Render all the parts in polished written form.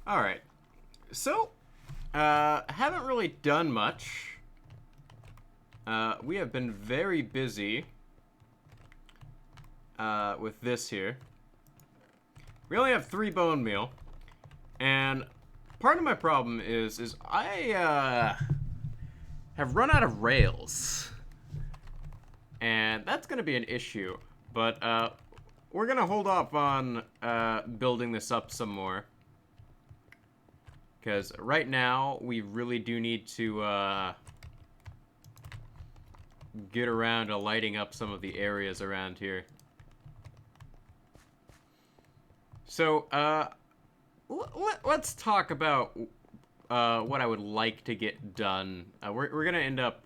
Alright. So, haven't really done much. We have been very busy with this here. We only have 3 bone meal. And part of my problem is I have run out of rails. And that's going to be an issue. But we're going to hold off on building this up some more. Because right now, we really do need to get around to lighting up some of the areas around here. So, let's talk about what I would like to get done. We're going to end up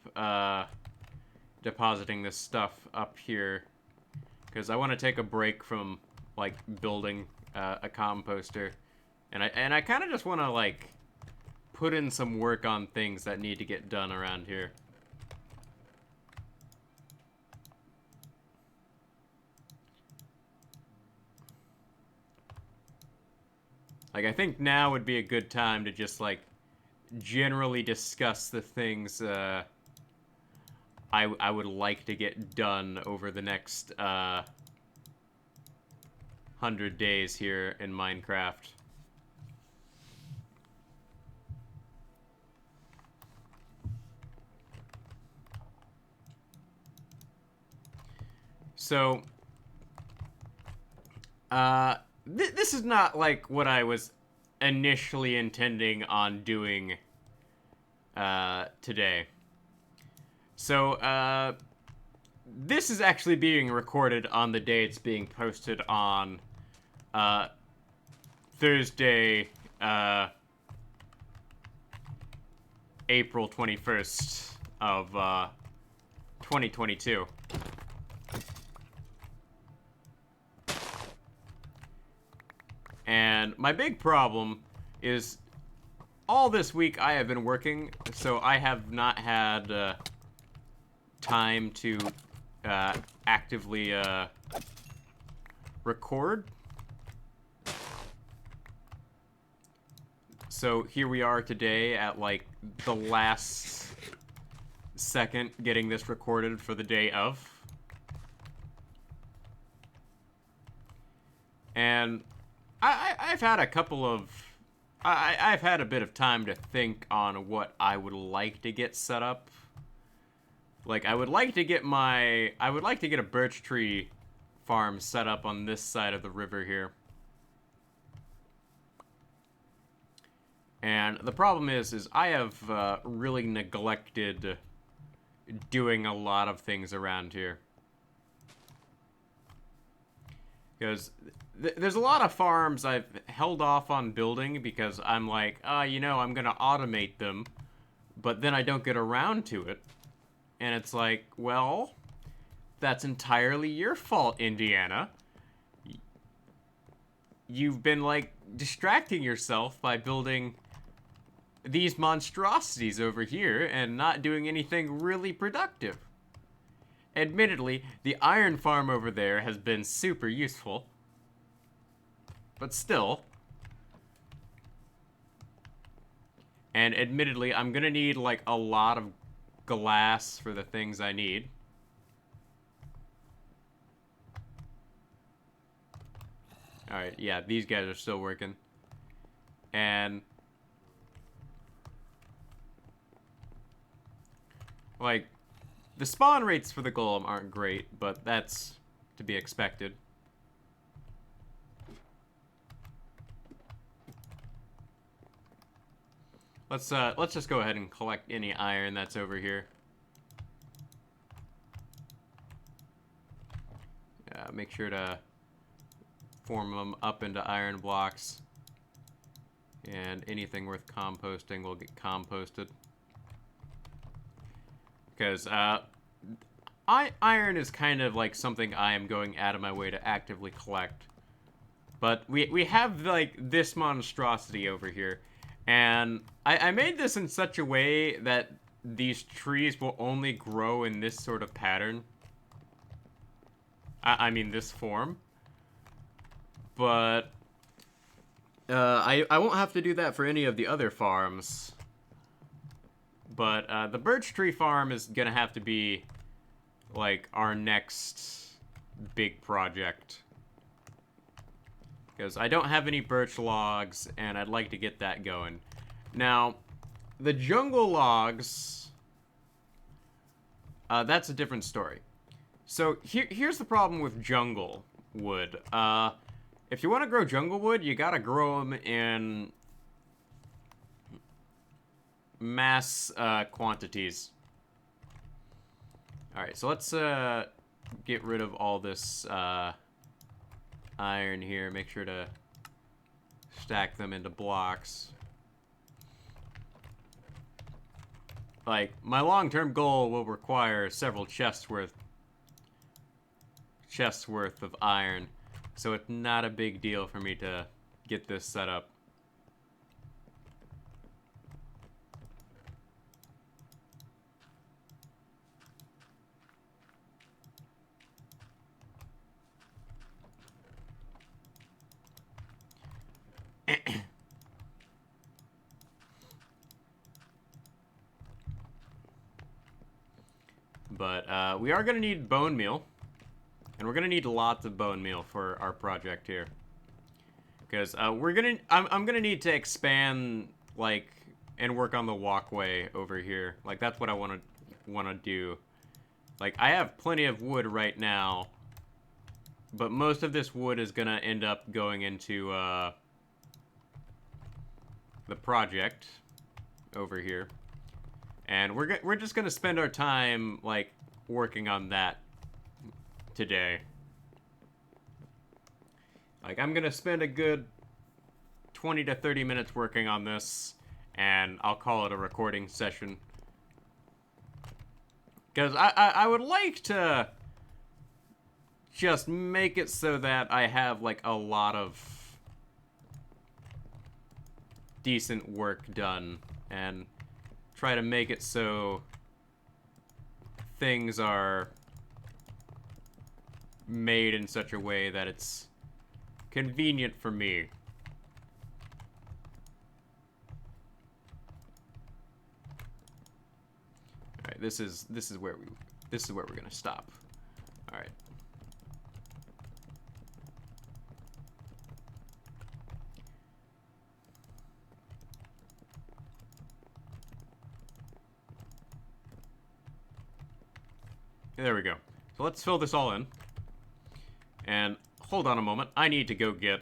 depositing this stuff up here. Because I want to take a break from, like, building a composter. And I kind of just want to, like, put in some work on things that need to get done around here. Like, I think now would be a good time to just, like, generally discuss the things I would like to get done over the next 100 days here in Minecraft. So, this is not, like, what I was initially intending on doing, today. So, this is actually being recorded on the day it's being posted on, Thursday, April 21st of, 2022. And my big problem is all this week I have been working, so I have not had time to actively record. So here we are today at, like, the last second getting this recorded for the day of. And I've had a couple of... I've had a bit of time to think on what I would like to get set up. Like, I would like to get a birch tree farm set up on this side of the river here. And the problem is I have really neglected doing a lot of things around here. Because there's a lot of farms I've held off on building because I'm like, I'm going to automate them, but then I don't get around to it. And it's like, well, that's entirely your fault, Indiana. You've been, like, distracting yourself by building these monstrosities over here and not doing anything really productive. Admittedly, the iron farm over there has been super useful. But still. And admittedly, I'm gonna need, like, a lot of glass for the things I need. Alright, yeah, these guys are still working. And... like, the spawn rates for the golem aren't great, but that's to be expected. Let's just go ahead and collect any iron that's over here. Make sure to form them up into iron blocks. And anything worth composting will get composted. Because iron is kind of like something I am going out of my way to actively collect. But we have, like, this monstrosity over here. And I made this in such a way that these trees will only grow in this sort of pattern. I mean, this form. But I won't have to do that for any of the other farms. But the birch tree farm is gonna have to be like our next big project. Because I don't have any birch logs, and I'd like to get that going. Now, the jungle logs, that's a different story. So here's the problem with jungle wood. If you want to grow jungle wood, you gotta grow them in mass quantities. Alright, so let's get rid of all this iron here. Make sure to stack them into blocks. Like, my long-term goal will require several chests worth of iron, so it's not a big deal for me to get this set up. But we are going to need bone meal. And we're going to need lots of bone meal for our project here. Because I'm going to need to expand, like, and work on the walkway over here. Like, that's what I want to do. Like, I have plenty of wood right now. But most of this wood is going to end up going into the project over here. And we're just going to spend our time, like, working on that today. Like, I'm going to spend a good 20 to 30 minutes working on this, and I'll call it a recording session. Because I would like to just make it so that I have, like, a lot of decent work done, and try to make it so things are made in such a way that it's convenient for me. All right, this is where we're gonna stop. All right. There we go. So let's fill this all in. And hold on a moment. I need to go get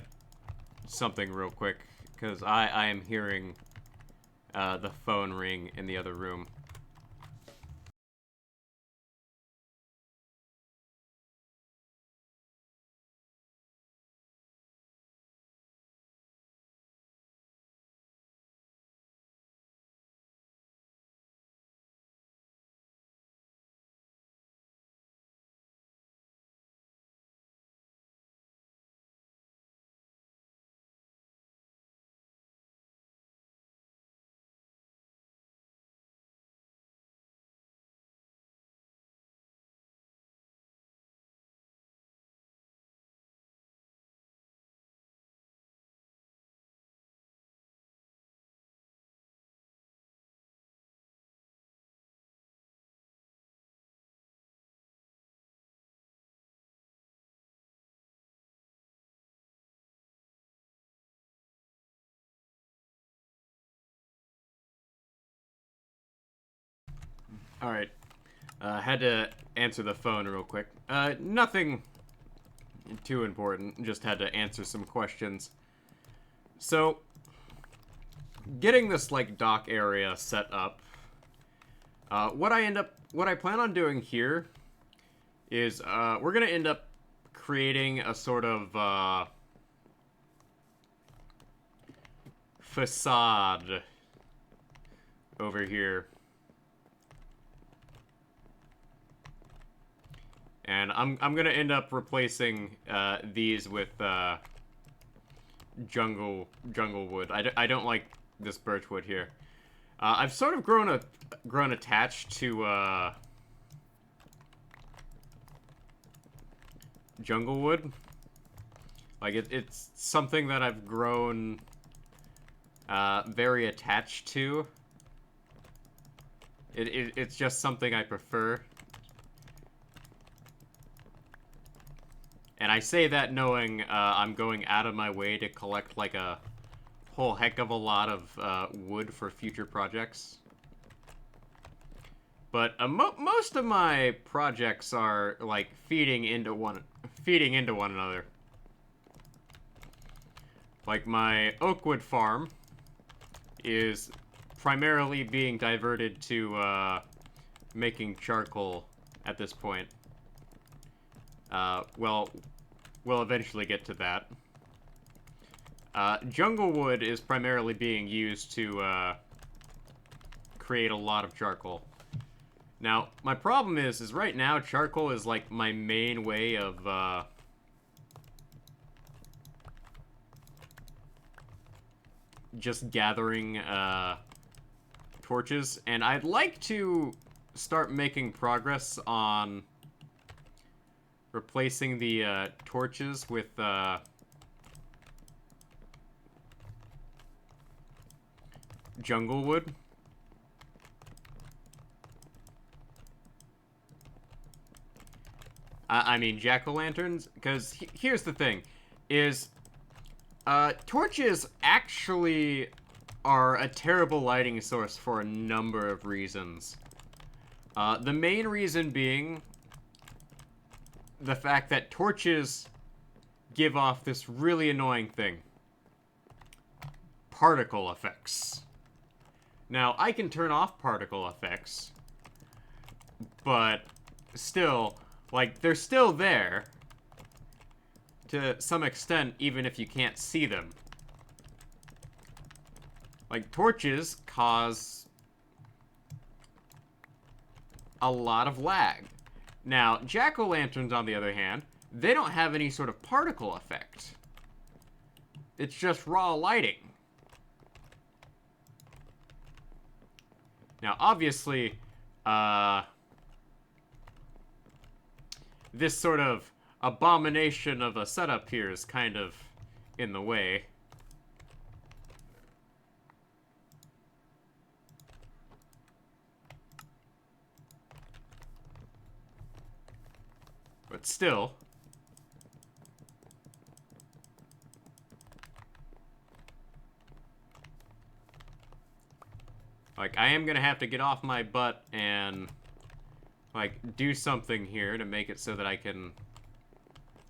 something real quick, because I am hearing the phone ring in the other room. All right. Had to answer the phone real quick. Nothing too important. Just had to answer some questions. So, getting this, like, dock area set up, what I plan on doing here is, we're gonna end up creating a sort of, facade over here. And I'm gonna end up replacing these with jungle wood. I don't like this birch wood here. I've sort of grown attached to jungle wood. Like it's something that I've grown very attached to. It's just something I prefer. And I say that knowing I'm going out of my way to collect like a whole heck of a lot of wood for future projects. But most of my projects are like feeding into one another. Like my Oakwood farm is primarily being diverted to making charcoal at this point. Well, we'll eventually get to that. Junglewood is primarily being used to create a lot of charcoal. Now, my problem is right now charcoal is like my main way of just gathering torches, and I'd like to start making progress on replacing the torches with Junglewood. I mean jack-o'-lanterns, because here's the thing, is torches actually are a terrible lighting source for a number of reasons. The main reason being the fact that torches give off this really annoying thing. Particle effects. Now, I can turn off particle effects, but still, like, they're still there to some extent, even if you can't see them. Like, torches cause a lot of lag. Now, jack-o'-lanterns, on the other hand, they don't have any sort of particle effect. It's just raw lighting. Now, obviously, this sort of abomination of a setup here is kind of in the way. But still, like, I am gonna have to get off my butt and, like, do something here to make it so that I can,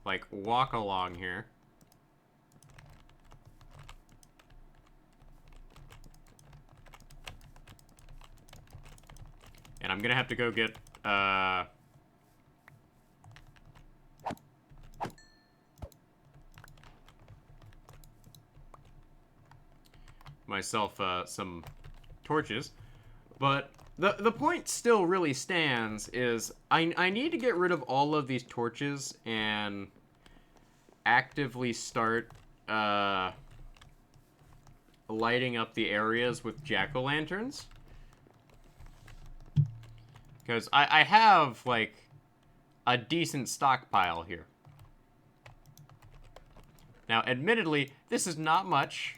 like, walk along here. And I'm gonna have to go get, myself, some torches. But the point still really stands is I need to get rid of all of these torches and actively start lighting up the areas with jack-o'-lanterns. Because I have, like, a decent stockpile here. Now, admittedly, this is not much,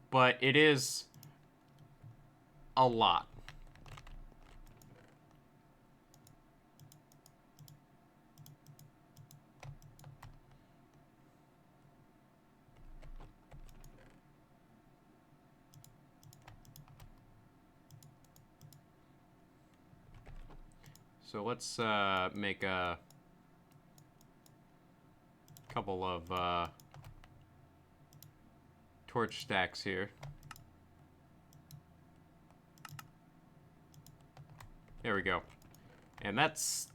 but it is a lot. So let's make a couple of torch stacks here. There we go. And that's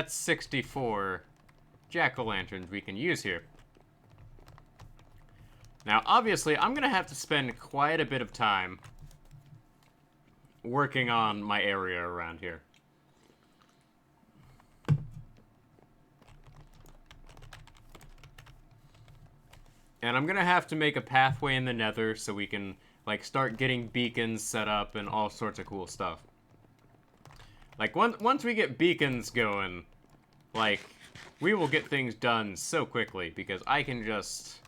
64 jack-o'-lanterns we can use here. Now, obviously, I'm gonna have to spend quite a bit of time working on my area around here. And I'm gonna have to make a pathway in the nether so we can, like, start getting beacons set up and all sorts of cool stuff. Like, once we get beacons going, like, we will get things done so quickly, because I can just...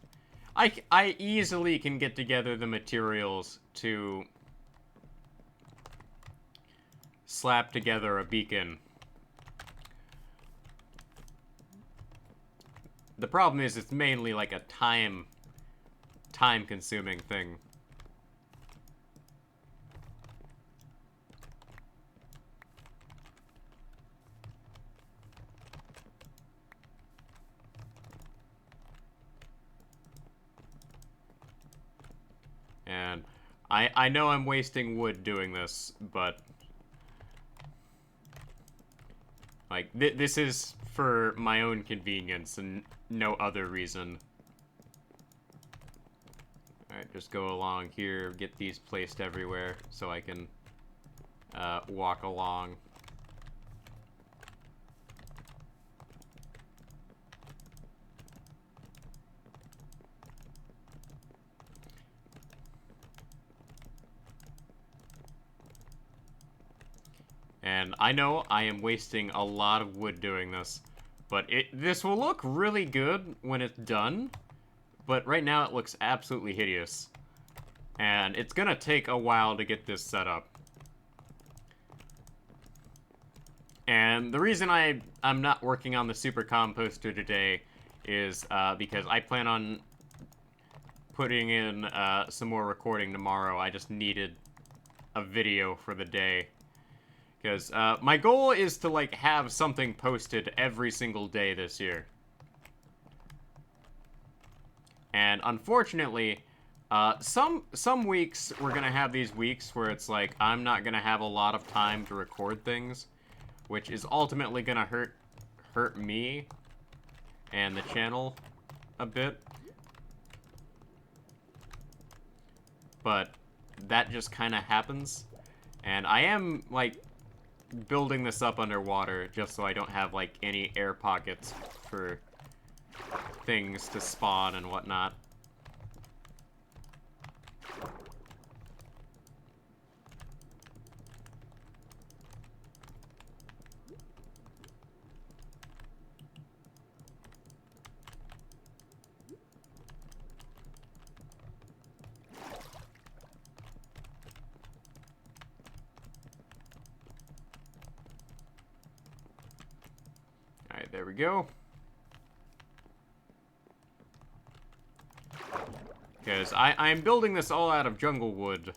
I easily can get together the materials to slap together a beacon. The problem is it's mainly like a time-consuming thing. And I know I'm wasting wood doing this, but like this is for my own convenience and no other reason. Alright, just go along here, get these placed everywhere so I can walk along. And I know I am wasting a lot of wood doing this, but this will look really good when it's done, but right now it looks absolutely hideous. And it's gonna take a while to get this set up. And the reason I'm not working on the super composter today is because I plan on putting in some more recording tomorrow. I just needed a video for the day. Because my goal is to like have something posted every single day this year. And unfortunately, some weeks we're gonna have these weeks where it's like I'm not gonna have a lot of time to record things, which is ultimately gonna hurt me and the channel a bit. But that just kind of happens. And I am like building this up underwater just so I don't have like any air pockets for things to spawn and whatnot. Alright, there we go. Because I'm building this all out of jungle wood.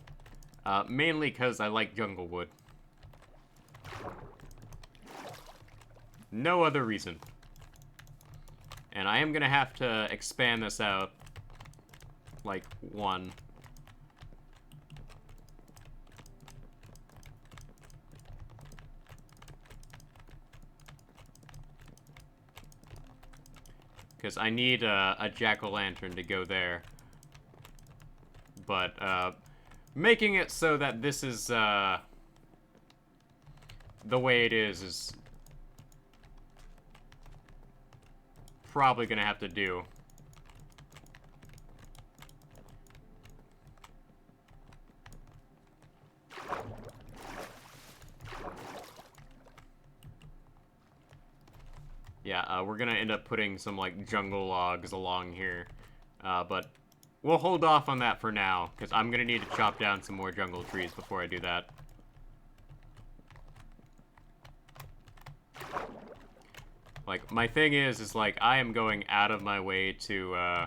Mainly because I like jungle wood. No other reason. And I am going to have to expand this out. Like, one. Because I need a jack-o'-lantern to go there. But, making it so that this is, the way it is probably gonna have to do. Yeah, we're gonna end up putting some, like, jungle logs along here. But we'll hold off on that for now, because I'm gonna need to chop down some more jungle trees before I do that. Like, my thing is like, I am going out of my way to,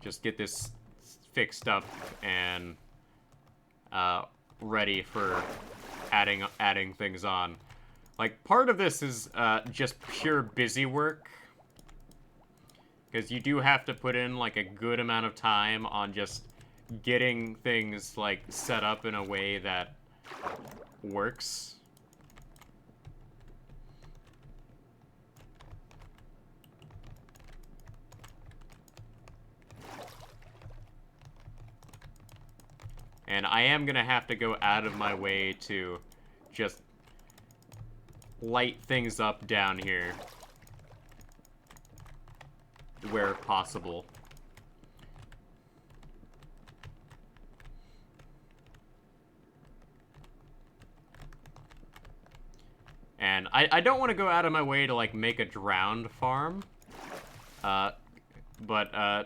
just get this fixed up and, ready for adding things on. Like, part of this is, just pure busy work. Because you do have to put in, like, a good amount of time on just getting things, like, set up in a way that works. And I am gonna have to go out of my way to just light things up down here where possible. And I don't want to go out of my way to, like, make a drowned farm. But a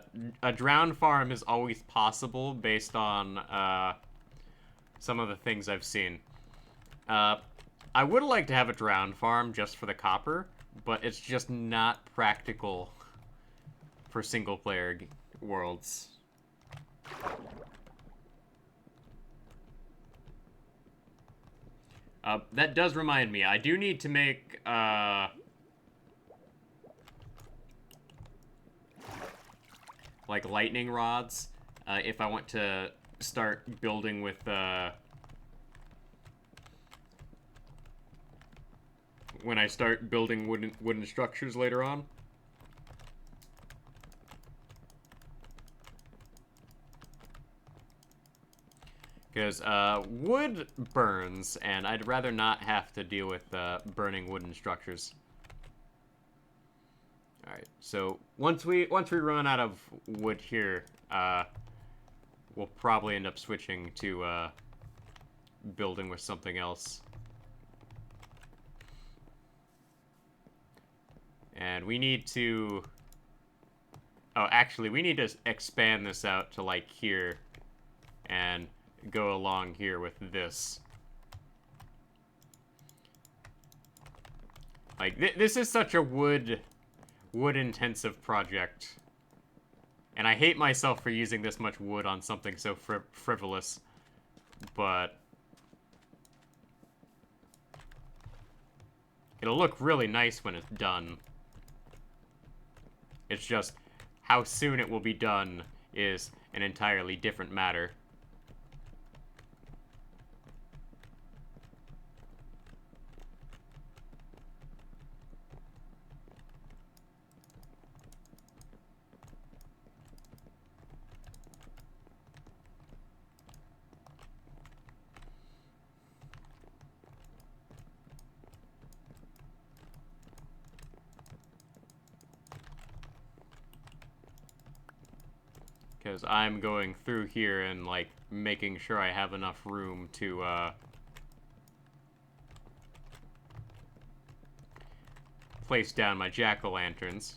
drowned farm is always possible based on some of the things I've seen. I would like to have a drowned farm just for the copper, but it's just not practical for single-player worlds. That does remind me, I do need to make, like, lightning rods, if I want to start building with, when I start building wooden structures later on. Because wood burns, and I'd rather not have to deal with burning wooden structures. All right, so once we run out of wood here, we'll probably end up switching to building with something else. And we need to... Oh, actually, we need to expand this out to, like, here. And go along here with this. Like, this is such a wood-intensive project. And I hate myself for using this much wood on something so frivolous. But... it'll look really nice when it's done. It's just, how soon it will be done is an entirely different matter. Because I'm going through here and, like, making sure I have enough room to, place down my jack-o'-lanterns.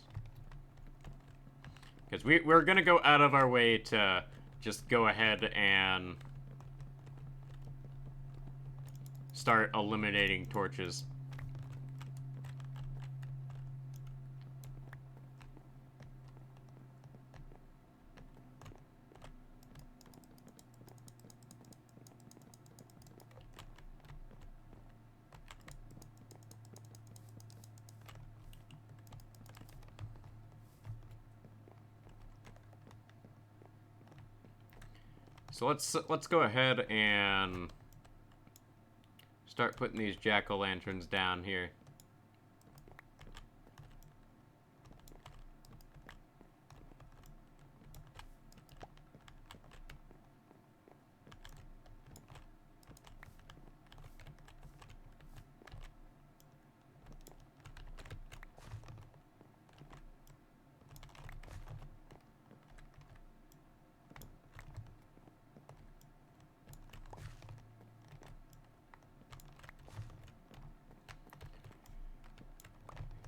Because we're gonna go out of our way to just go ahead and start eliminating torches. So let's go ahead and start putting these jack-o'-lanterns down here.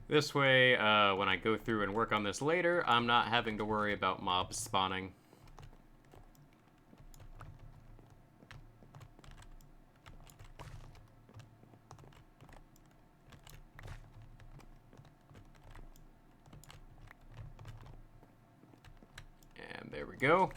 This way, when I go through and work on this later, I'm not having to worry about mobs spawning. And there we go.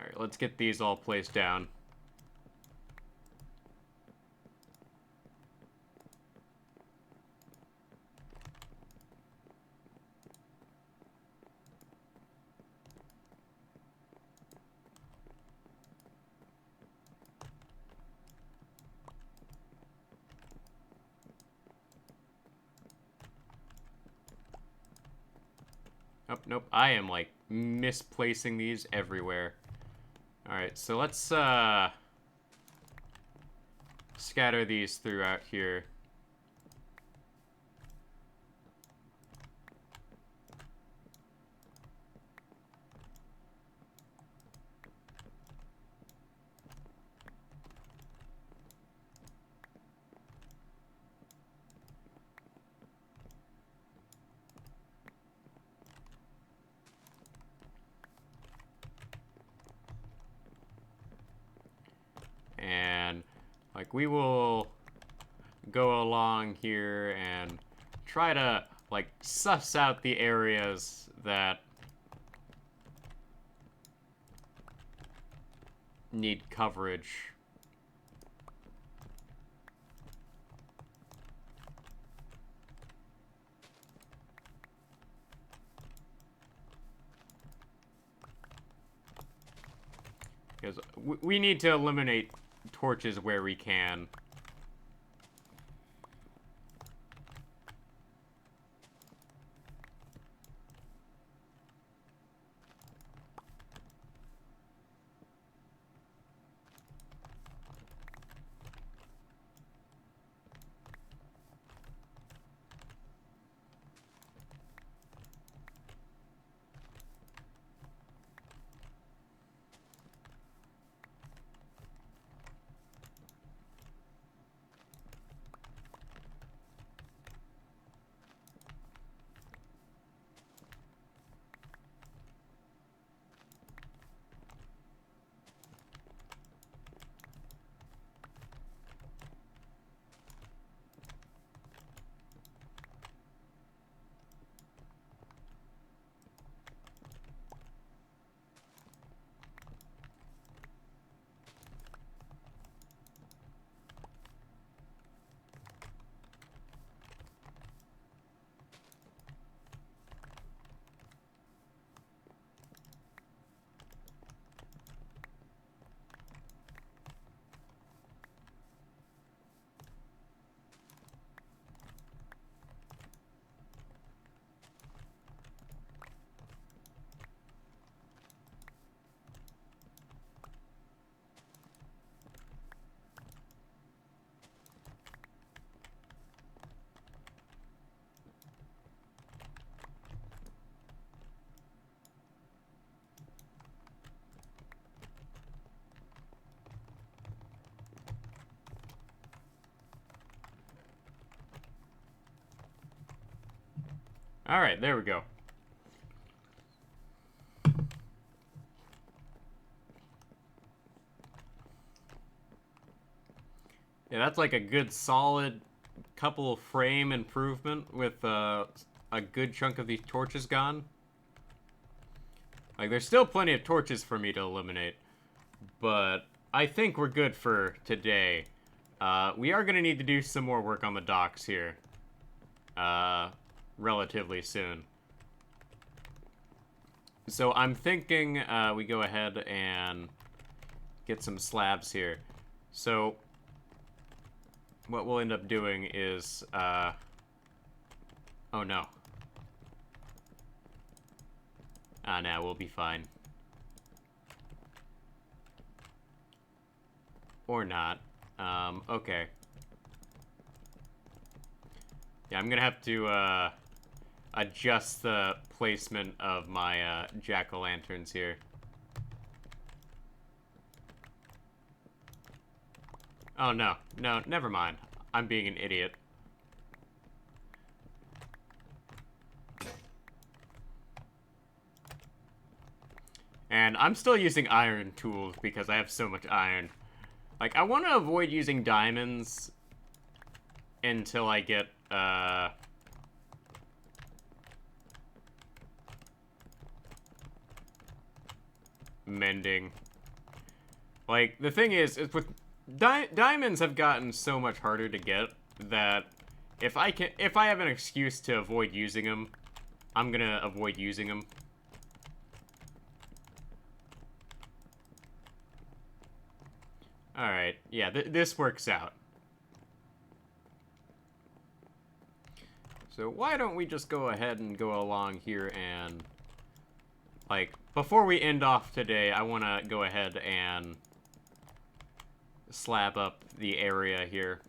Alright, let's get these all placed down. Oh, nope, I am, like, misplacing these everywhere. Alright, so let's scatter these throughout here. And, like, we will go along here and try to, like, suss out the areas that need coverage. Because we need to eliminate torches where we can. Alright, there we go. Yeah, that's like a good solid couple frame improvement with a good chunk of these torches gone. Like, there's still plenty of torches for me to eliminate, but I think we're good for today. We are going to need to do some more work on the docks here. Relatively soon. So I'm thinking we go ahead and get some slabs here. So what we'll end up doing is, oh no. Ah, nah, we'll be fine. Or not. Okay. Yeah, I'm gonna have to, adjust the placement of my, jack-o'-lanterns here. Oh, no. No, never mind. I'm being an idiot. And I'm still using iron tools because I have so much iron. Like, I want to avoid using diamonds until I get, mending. Like, the thing is with diamonds have gotten so much harder to get that if I have an excuse to avoid using them, I'm gonna avoid using them. Alright, yeah, this works out. So why don't we just go ahead and go along here and like, before we end off today, I want to go ahead and slab up the area here.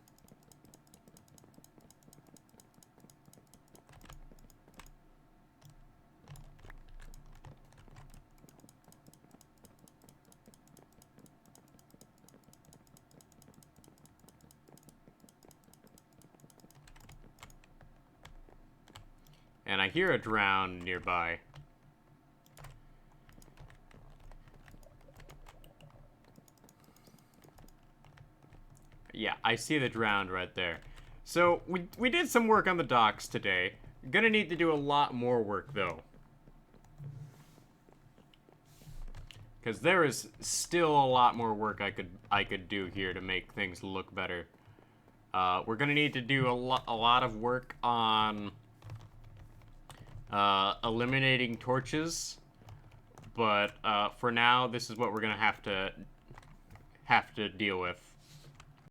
And I hear a drown nearby. Yeah, I see the drowned right there. So, we did some work on the docks today. Gonna need to do a lot more work, though. Because there is still a lot more work I could do here to make things look better. We're gonna need to do a lot of work on eliminating torches. But for now, this is what we're gonna have to deal with.